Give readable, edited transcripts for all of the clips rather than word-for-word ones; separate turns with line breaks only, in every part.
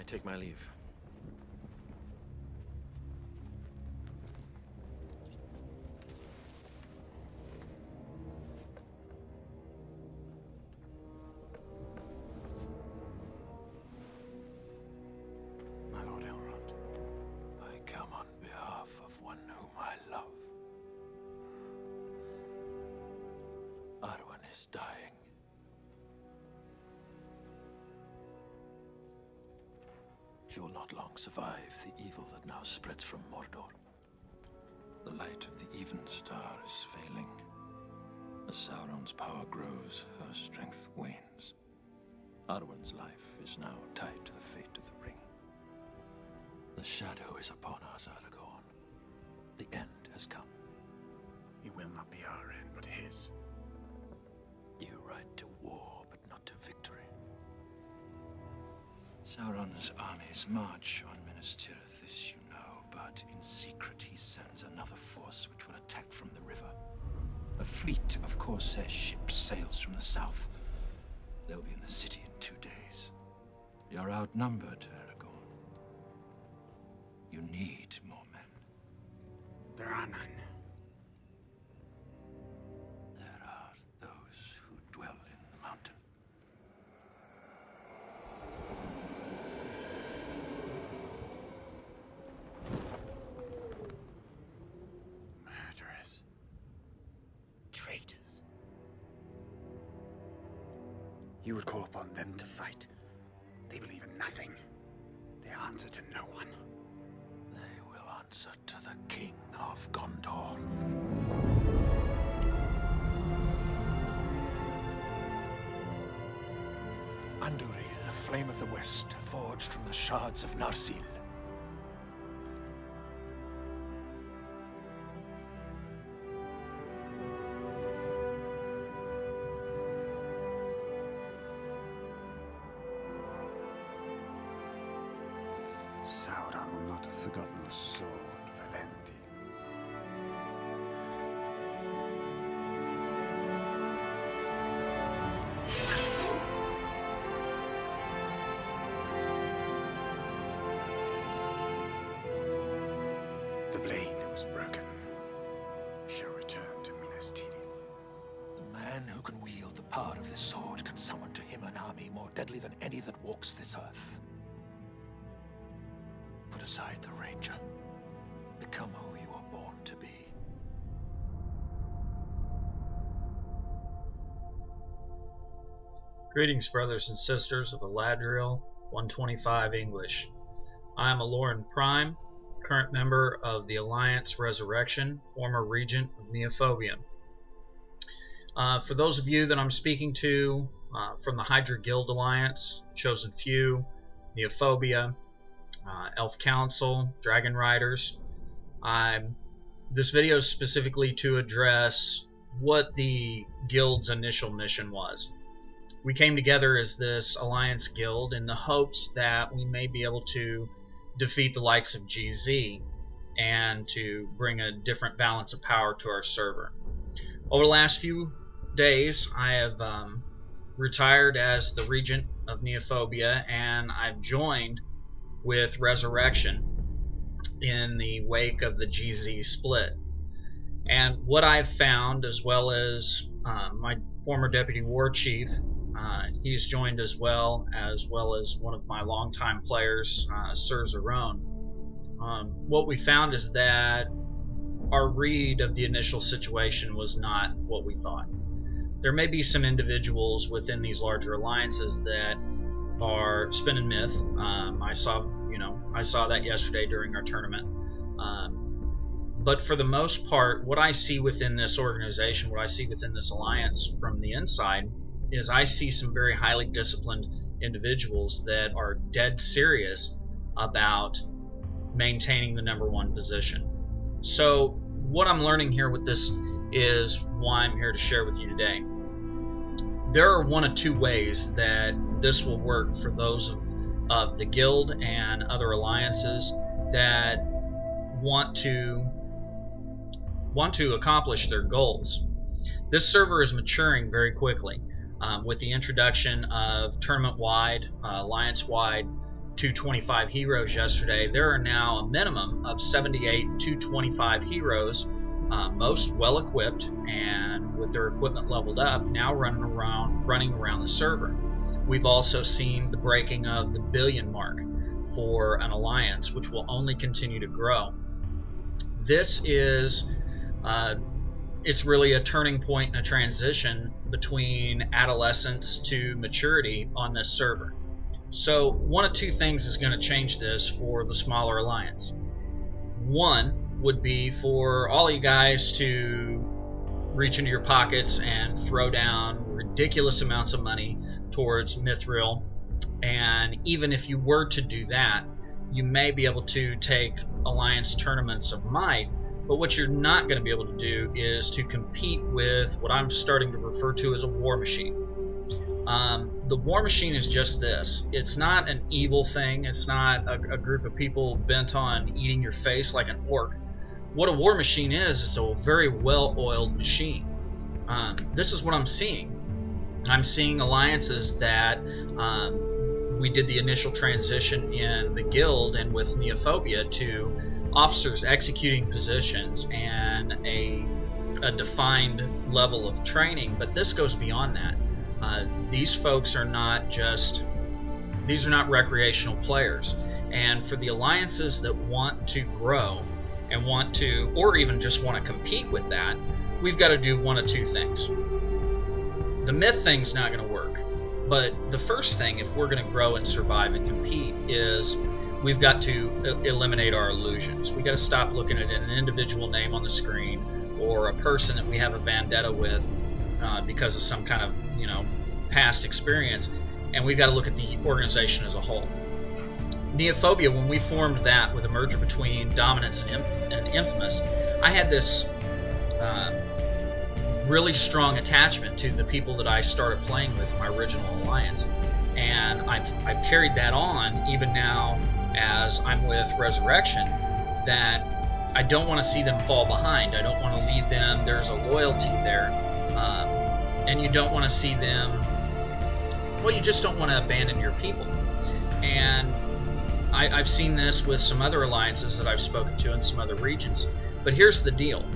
take my leave.
My Lord Elrond, I come on behalf of one whom I love. Arwen is dying. She will not long survive the evil that now spreads from Mordor. The light of the even star is failing. As Sauron's power grows, her strength wanes. Arwen's life is now tied to the fate of the ring. The shadow is upon us, Aragorn. The end has come.
It will not be our end, but his.
You ride to war, but not to victory. Sauron's armies march on Minas Tirith, this you know, but in secret he sends another force which will attack from the river. A fleet of Corsair ships sails from the south. They'll be in the city in 2 days. You're outnumbered, Aragorn. You need more men.
There are none.
There are those who dwell in the mountain.
Murderers. Traitors. You would call upon them to fight. They believe in nothing. They answer to no one.
They will answer to the King of Gondor. Andúril, a flame of the west, forged from the shards of Narsil.
Sauron will not have forgotten the sword of Elendil. The blade that was broken shall return to Minas Tirith.
The man who can wield the power of this sword can summon to him an army more deadly than any that walks this earth. Put aside the ranger. Become who you are born to be.
Greetings, brothers and sisters of Eladriel 125 English. I am Aloran Prime, current member of the Alliance Resurrection, former regent of Neophobia. For those of you that I'm speaking to from the Hydra Guild Alliance, Chosen Few, Neophobia, Elf Council, Dragon Riders, this video is specifically to address what the Guild's initial mission was. We came together as this Alliance Guild in the hopes that we may be able to defeat the likes of GZ and to bring a different balance of power to our server. Over the last few days, I have retired as the Regent of Neophobia, and I've joined with Resurrection in the wake of the GZ split. And what I've found, as well as my former Deputy War Chief, he's joined as well as one of my longtime players, Sir Zerone. What we found is that our read of the initial situation was not what we thought. There may be some individuals within these larger alliances that are spinning myth. I saw that yesterday during our tournament. But for the most part, what I see within this organization, what I see within this alliance from the inside, is I see some very highly disciplined individuals that are dead serious about maintaining the #1 position. So what I'm learning here with this is why I'm here to share with you today. There are one of two ways that this will work for those of the guild and other alliances that want to accomplish their goals. This server is maturing very quickly with the introduction of tournament-wide, alliance-wide 225 heroes yesterday. There are now a minimum of 78 225 heroes, most well equipped and with their equipment leveled up, now running around the server. We've also seen the breaking of the billion mark for an alliance, which will only continue to grow. This is it's really a turning point and a transition between adolescence to maturity on this server. So one of two things is going to change this for the smaller alliance. One would be for all you guys to reach into your pockets and throw down ridiculous amounts of money towards Mithril, and even if you were to do that, you may be able to take alliance tournaments of might, but what you're not going to be able to do is to compete with what I'm starting to refer to as a war machine. The war machine is just this. It's not an evil thing. It's not a group of people bent on eating your face like an orc. What a war machine is, it's a very well-oiled machine. This is what I'm seeing. I'm seeing alliances that we did the initial transition in the guild and with Neophobia to officers executing positions and a defined level of training, but this goes beyond that. These folks are not these are not recreational players, and for the alliances that want to grow and want to, or even just want to compete with that, we've got to do one of two things. The myth thing's not going to work, but the first thing, if we're going to grow and survive and compete, is we've got to eliminate our illusions. We've got to stop looking at an individual name on the screen or a person that we have a vendetta with because of some kind of, past experience, and we've got to look at the organization as a whole. Neophobia, when we formed that with a merger between Dominance and Infamous, I had this really strong attachment to the people that I started playing with in my original alliance, and I've carried that on even now as I'm with Resurrection, that I don't want to see them fall behind. I don't want to leave them. There's a loyalty there, and you don't want to see them, well, you just don't want to abandon your people. And I've seen this with some other alliances that I've spoken to in some other regions. But here's the deal.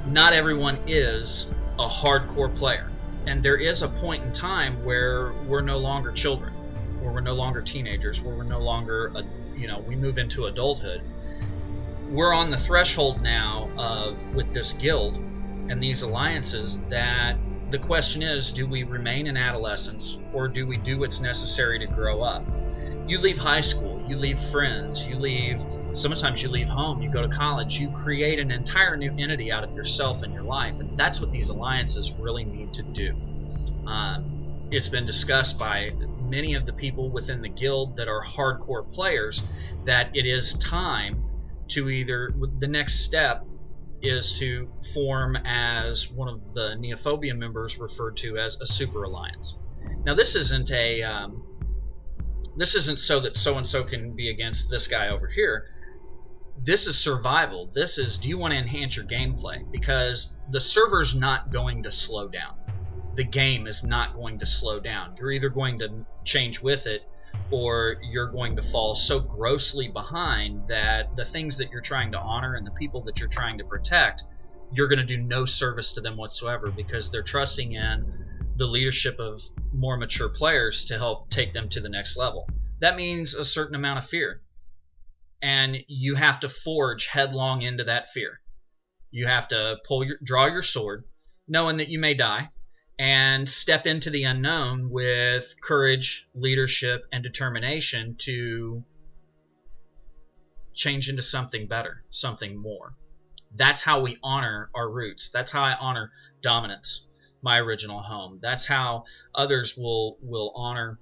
Not everyone is a hardcore player. And there is a point in time where we're no longer children, where we're no longer teenagers, where we're no longer, we move into adulthood. We're on the threshold now of, with this guild and these alliances, that the question is, do we remain in adolescence, or do we do what's necessary to grow up? You leave high school, you leave friends, sometimes you leave home, you go to college, you create an entire new entity out of yourself and your life, and that's what these alliances really need to do. It's been discussed by many of the people within the guild that are hardcore players that it is time to the next step is to form, as one of the Neophobia members referred to as, a super alliance. Now this isn't so that so-and-so can be against this guy over here. This is survival. This is, do you want to enhance your gameplay? Because the server's not going to slow down. The game is not going to slow down. You're either going to change with it, or you're going to fall so grossly behind that the things that you're trying to honor and the people that you're trying to protect, you're going to do no service to them whatsoever, because they're trusting in the leadership of more mature players to help take them to the next level. That means a certain amount of fear, and you have to forge headlong into that fear. You have to draw your sword, knowing that you may die, and step into the unknown with courage, leadership, and determination to change into something better, something more. That's how we honor our roots. That's how I honor Dominance, my original home. That's how others will honor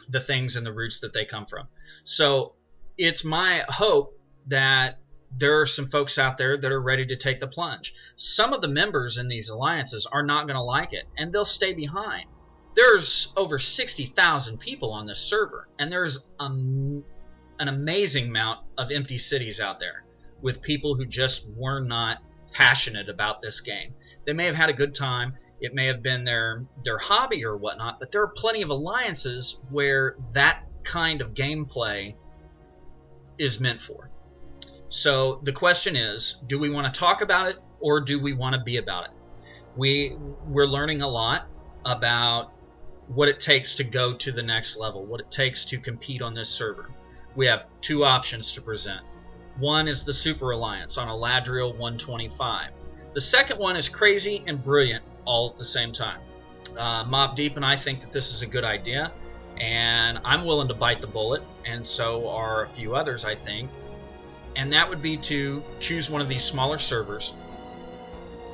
the things and the roots that they come from. So it's my hope that there are some folks out there that are ready to take the plunge. Some of the members in these alliances are not going to like it, and they'll stay behind. There's over 60,000 people on this server, and there's an amazing amount of empty cities out there with people who just were not passionate about this game. They may have had a good time. It may have been their hobby or whatnot, but there are plenty of alliances where that kind of gameplay is meant for. So the question is, do we want to talk about it or do we want to be about it? We're learning a lot about what it takes to go to the next level, what it takes to compete on this server. We have two options to present. One is the Super Alliance on Eladriel 125. The second one is crazy and brilliant all at the same time. Mob Deep and I think that this is a good idea, and I'm willing to bite the bullet, and so are a few others, I think. And that would be to choose one of these smaller servers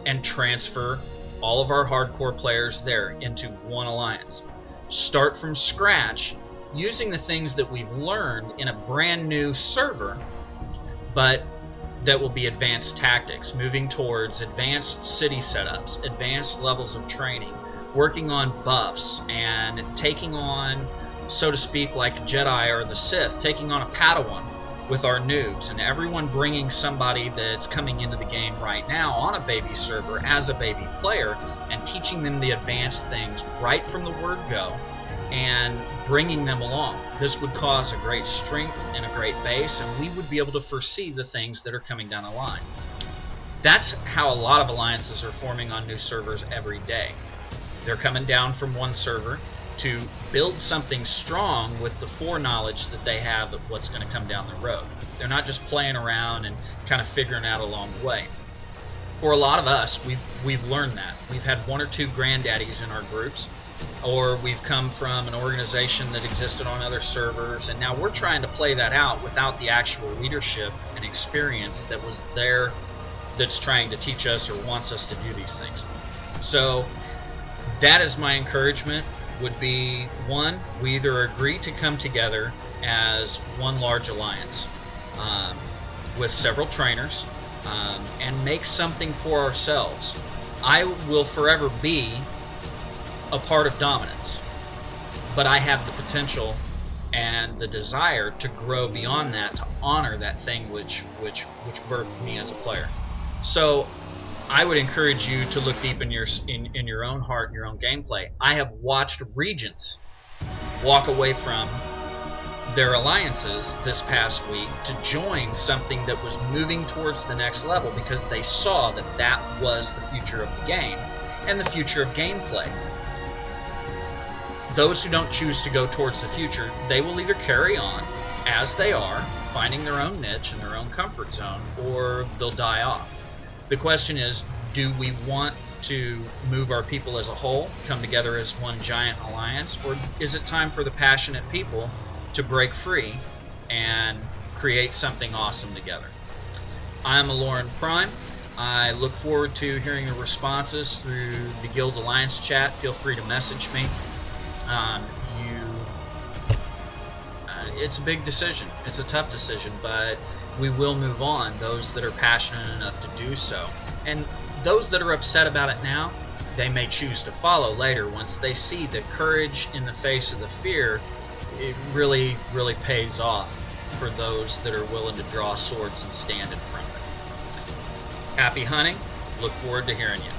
and transfer all of our hardcore players there into one alliance. Start from scratch using the things that we've learned in a brand new server, but that will be advanced tactics, moving towards advanced city setups, advanced levels of training, working on buffs, and taking on, so to speak, like Jedi or the Sith, taking on a Padawan with our noobs, and everyone bringing somebody that's coming into the game right now on a baby server as a baby player and teaching them the advanced things right from the word go and bringing them along. This would cause a great strength and a great base, and we would be able to foresee the things that are coming down the line. That's how a lot of alliances are forming on new servers every day. They're coming down from one server to build something strong with the foreknowledge that they have of what's going to come down the road. They're not just playing around and kind of figuring out along the way. For a lot of us, we've learned that. We've had one or two granddaddies in our groups, or we've come from an organization that existed on other servers, and now we're trying to play that out without the actual leadership and experience that was there, that's trying to teach us or wants us to do these things. So that is my encouragement, would be, one, we either agree to come together as one large alliance with several trainers and make something for ourselves. I will forever be a part of dominance, but I have the potential and the desire to grow beyond that, to honor that thing which birthed me as a player. So I would encourage you to look deep in your own heart and your own gameplay. I have watched regents walk away from their alliances this past week to join something that was moving towards the next level because they saw that that was the future of the game and the future of gameplay. Those who don't choose to go towards the future, they will either carry on as they are, finding their own niche and their own comfort zone, or they'll die off. The question is, do we want to move our people as a whole, come together as one giant alliance, or is it time for the passionate people to break free and create something awesome together? I'm Lauren Prime. I look forward to hearing your responses through the Guild Alliance chat. Feel free to message me. It's a big decision. It's a tough decision, but we will move on, those that are passionate enough to do so. And those that are upset about it now, they may choose to follow later once they see the courage in the face of the fear. It really, really pays off for those that are willing to draw swords and stand in front of it. Happy hunting. Look forward to hearing you.